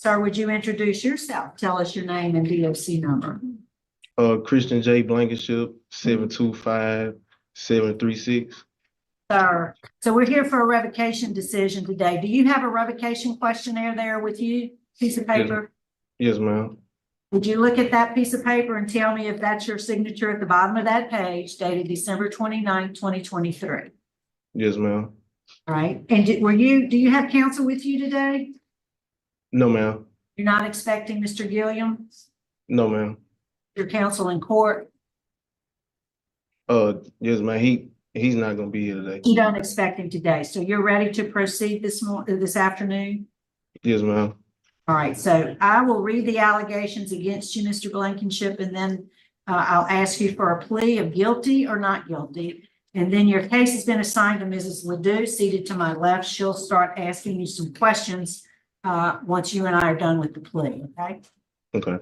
Sir, would you introduce yourself? Tell us your name and DOC number. Christian J. Blakenship, 725-736. Sir, so we're here for a revocation decision today. Do you have a revocation questionnaire there with you? Piece of paper? Yes, ma'am. Would you look at that piece of paper and tell me if that's your signature at the bottom of that page dated December 29th, 2023? Yes, ma'am. All right. And do you have counsel with you today? No, ma'am. You're not expecting Mr. Gilliam? No, ma'am. Your counsel in court? Yes, ma'am. He's not gonna be here today. You don't expect him today. So you're ready to proceed this afternoon? Yes, ma'am. All right, so I will read the allegations against you, Mr. Blakenship, and then I'll ask you for a plea of guilty or not guilty. And then your case has been assigned to Mrs. Ledoux, seated to my left. She'll start asking you some questions once you and I are done with the plea, okay? Okay.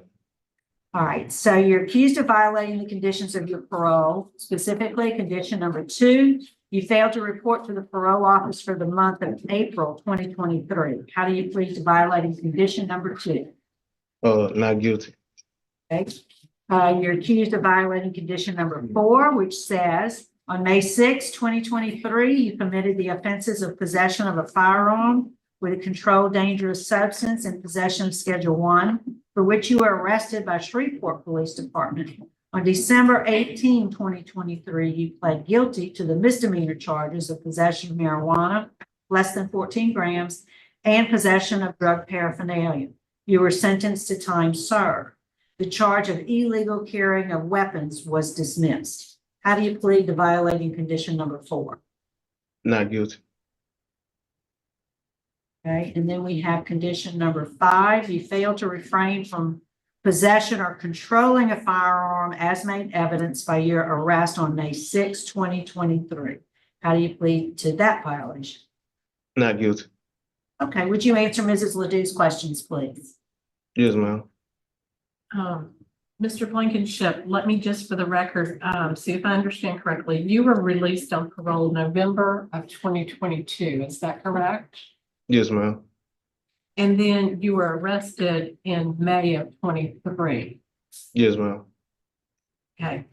All right, so you're accused of violating the conditions of your parole, specifically condition number 2. You failed to report to the parole office for the month of April 2023. How do you plead to violating condition number 2? Not guilty. Okay. You're accused of violating condition number 4, which says on May 6, 2023, you committed the offenses of possession of a firearm with a controlled dangerous substance and possession of Schedule 1, for which you were arrested by Shreveport Police Department. On December 18, 2023, you pled guilty to the misdemeanor charges of possession of marijuana, less than 14 grams, and possession of drug paraphernalia. You were sentenced to time served. The charge of illegal carrying of weapons was dismissed. How do you plead to violating condition number 4? Not guilty. Okay, and then we have condition number 5. You failed to refrain from possession or controlling a firearm as made evidence by your arrest on May 6, 2023. How do you plead to that violation? Not guilty. Okay, would you answer Mrs. Ledoux's questions, please? Yes, ma'am. Mr. Blakenship, let me just for the record, see if I understand correctly. You were released on parole November of 2022, is that correct? Yes, ma'am. And then you were arrested in May of 23. Yes, ma'am. Okay.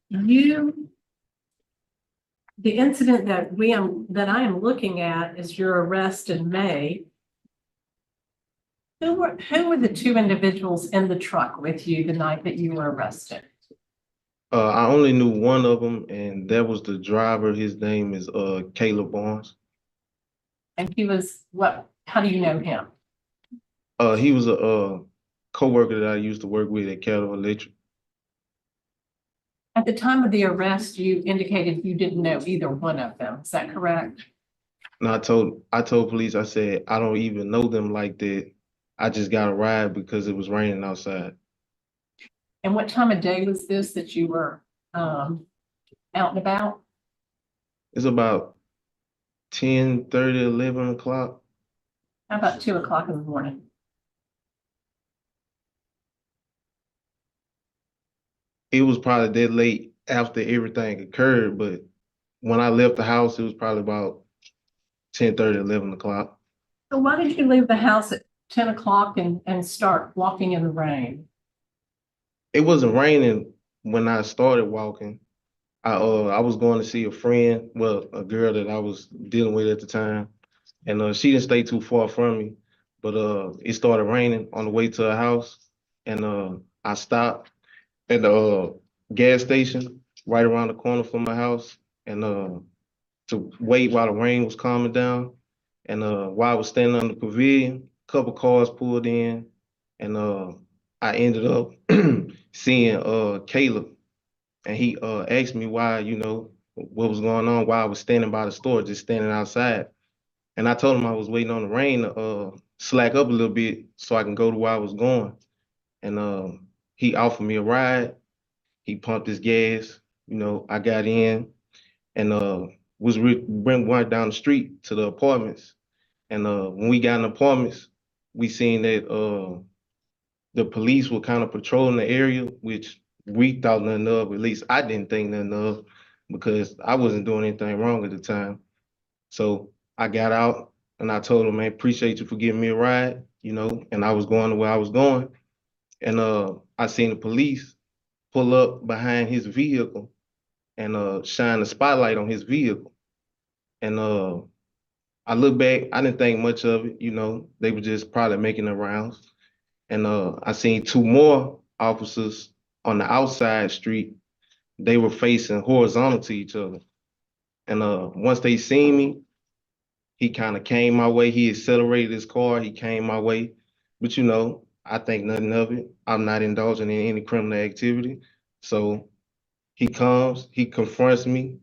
The incident that I am looking at is your arrest in May. Who were the 2 individuals in the truck with you the night that you were arrested? I only knew one of them, and that was the driver. His name is Caleb Barnes. And he was what? How do you know him? He was a co-worker that I used to work with at Cattle Electric. At the time of the arrest, you indicated you didn't know either one of them. Is that correct? And I told police, I said, I don't even know them like that. I just got a ride because it was raining outside. And what time of day was this that you were out and about? It's about 10:30, 11 o'clock. How about 2 o'clock in the morning? It was probably that late after everything occurred, but when I left the house, it was probably about 10:30, 11 o'clock. So why did you leave the house at 10 o'clock and start walking in the rain? It wasn't raining when I started walking. I was going to see a friend, well, a girl that I was dealing with at the time, and she didn't stay too far from me, but it started raining on the way to her house, and I stopped at the gas station right around the corner from my house, and to wait while the rain was calming down, and while I was standing on the pavilion, a couple cars pulled in, and I ended up seeing Caleb. And he asked me why, what was going on, why I was standing by the store, just standing outside. And I told him I was waiting on the rain to slack up a little bit so I can go to where I was going. And he offered me a ride. He pumped his gas. I got in and went down the street to the apartments. And when we got in the apartments, we seen that the police were kind of patrolling the area, which we thought nothing of. At least I didn't think nothing of, because I wasn't doing anything wrong at the time. So I got out, And I told him, man, appreciate you for giving me a ride, you know, and I was going to where I was going. And I seen the police pull up behind his vehicle and shine the spotlight on his vehicle. And I look back, I didn't think much of it, you know, they were just probably making the rounds. And I seen two more officers on the outside street. They were facing horizontal to each other. And once they seen me, he kind of came my way. He accelerated his car. He came my way. But, you know, I think nothing of it. I'm not indulging in any criminal activity. So he comes, he confronts me,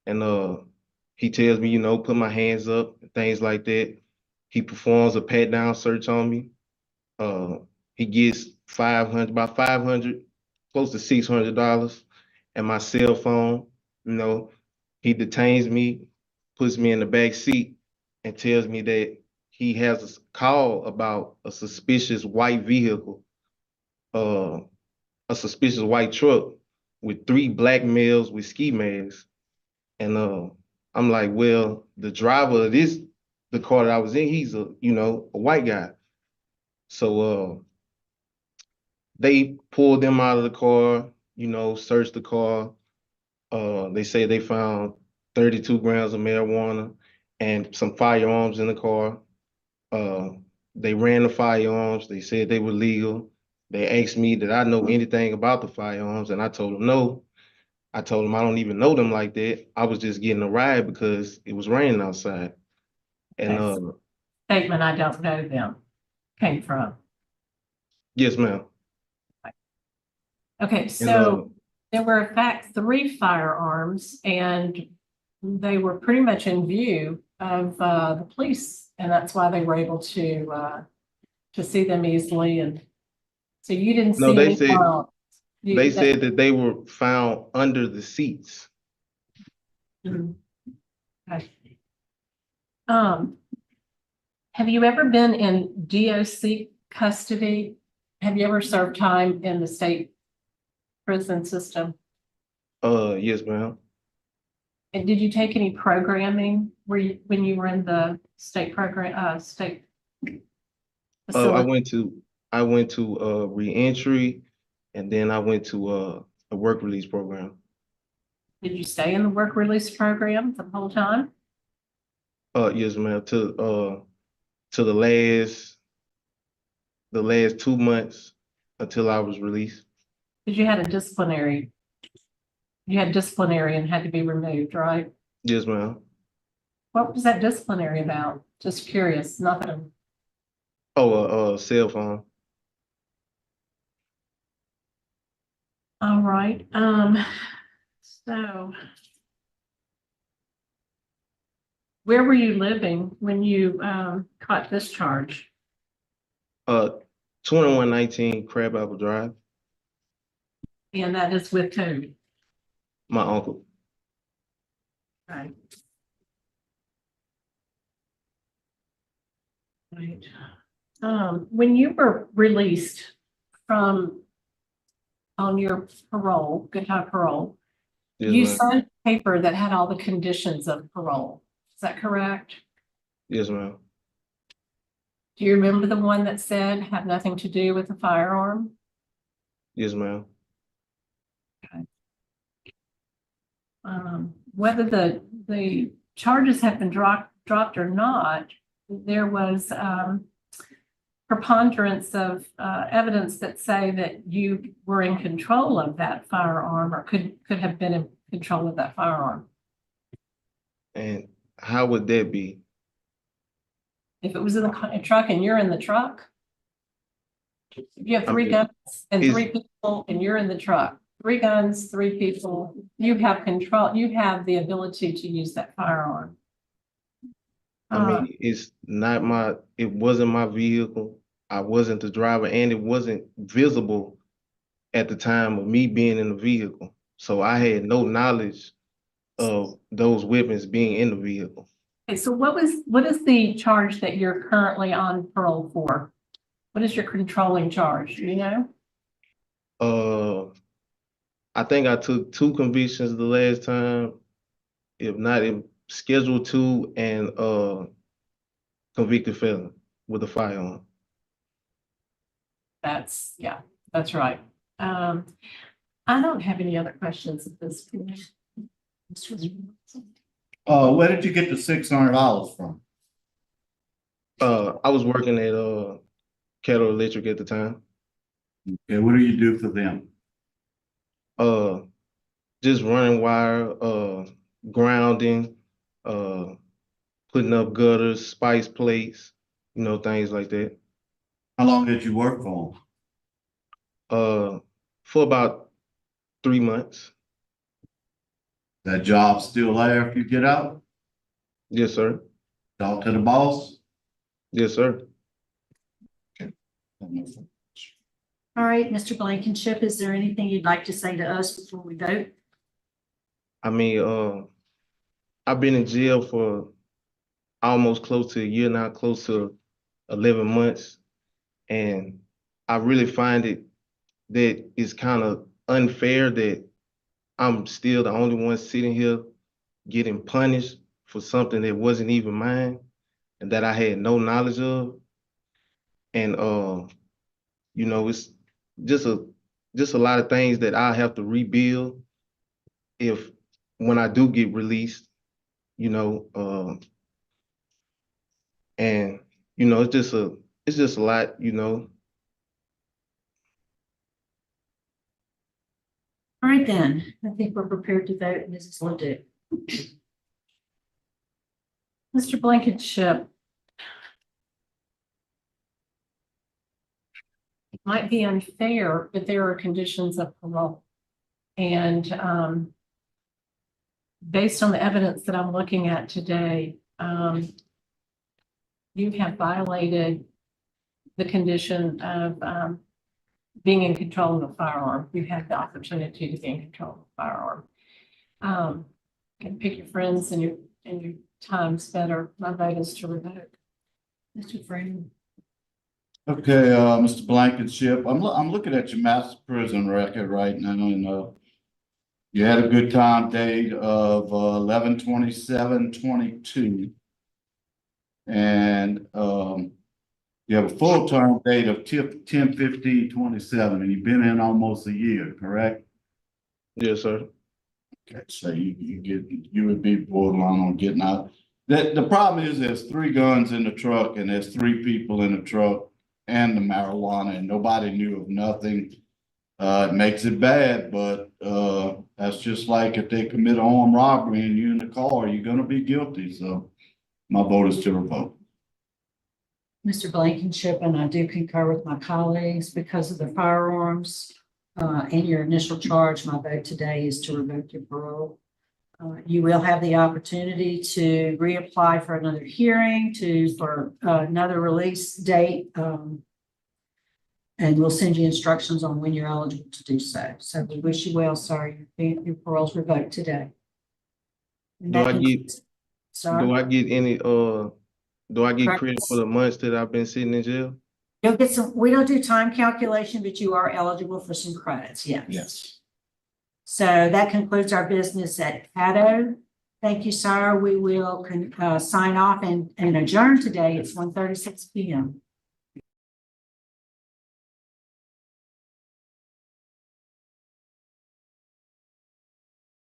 and he tells me, you know, put my hands up, things like that. He performs a pat down search on me. He gets about 500, close to $600, and my cell phone. You know, he detains me, puts me in the back seat, and tells me that he has a call about a suspicious white vehicle, uh, a suspicious white truck with 3 black males with ski masks. And I'm like, well, the driver of the car that I was in, he's a white guy. So they pulled them out of the car, you know, searched the car. They say they found 32 grams of marijuana and some firearms in the car. Uh, they ran the firearms. They said they were legal. They asked me, did I know anything about the firearms? And I told them no. I told them I don't even know them like that. I was just getting a ride because it was raining outside. And Yes. Statement, I don't know them, came from. yes, ma'am. Okay, And so there were in fact 3 firearms and they were pretty much in view of the police. And that's why they were able to see them easily. And so you didn't no, see they any said firearms. they said that they were found under the seats. Mhm. Okay. Have you ever been in DOC custody? Have you ever served time in the state prison system? Yes, ma'am. And did you take any programming when you were in the state program, state I facility? went to reentry, and then I went to a work release program. Did you stay in the work release program the whole time? Yes, ma'am. To the last 2 months until I was released. Because you had disciplinary and had to be removed, right? Yes, ma'am. What was that disciplinary about? Just curious, nothing. Oh, cell phone. All right, so where were you living when you caught this charge? 2119 Crabapple Drive. And that is with who? My uncle. Right. Right. When you were released from on your parole, good time parole, Yes, you ma'am. signed a paper that had all the conditions of parole. Is that correct? Yes, ma'am. Do you remember the one that said have nothing to do with the firearm? Yes, ma'am. Whether the charges have been dropped or not, there was preponderance of evidence that say that you were in control of that firearm or could have been in control of that firearm. And how would that be? If it was in the truck and you're in the truck, if you have 3 guns and 3 people and you're in the truck, 3 guns, 3 people, you have control, you have the ability to use that firearm. I mean, it wasn't my vehicle. I wasn't the driver, and it wasn't visible at the time of me being in the vehicle. So I had no knowledge of those weapons being in the vehicle. Okay, so what is the charge that you're currently on parole for? What is your controlling charge? Do you know? I think I took 2 convictions the last time. If not, Schedule 2 and convicted felon with a firearm. That's right. I don't have any other questions at this point. Where did you get the $600 from? I was working at Kettle Electric at the time. Okay, what do you do for them? Just running wire, grounding, putting up gutters, spice plates, things like that. How long did you work for them? For about 3 months. That job still there if you get out? Yes, sir. Talk to the boss? Yes, sir. All right, Mr. Blankenship, is there anything you'd like to say to us before we vote? I mean, I've been in jail for almost close to a year now, close to 11 months. And I really find it that it's kind of unfair that I'm still the only one sitting here getting punished for something that wasn't even mine and that I had no knowledge of. And it's just a lot of things that I have to rebuild when I do get released, and it's just a lot, All right, then, I think we're prepared to vote, Mrs. Ledoux. Mr. Blankenship. It might be unfair, but there are conditions of parole. And based on the evidence that I'm looking at today, you have violated the condition of being in control of a firearm. You have the opportunity to be in control of a firearm. You can pick your friends and your times better. My vote is to revoke. Mr. Freeman. Okay, Mr. Blankenship, I'm looking at your master prison record right now, and you had a good time date of 11/27/22. And you have a full term date of 10/15/27, and you've been in almost a year, correct? yes, sir. Okay, so you would be borderline on getting out. The problem is there's 3 guns in the truck and there's 3 people in the truck and the marijuana, and nobody knew of nothing. It makes it bad, but that's just like if they commit armed robbery and you're in the car, you're gonna be guilty. So my vote is to revoke. Mr. Blankenship, and I do concur with my colleagues because of the firearms and your initial charge. My vote today is to revoke your parole. You will have the opportunity to reapply for another hearing for another release date. And we'll send you instructions on when you're eligible to do so. So we wish you well, sir. Your parole's revoked today. Do I get any do I get Correct. credit for the months that I've been sitting in jail? You'll get some, we don't do time calculation, but you are eligible for some credits, yes. Yes. So that concludes our business at Caddo. Thank you, sir. We will sign off and adjourn today. It's 1:36 p.m.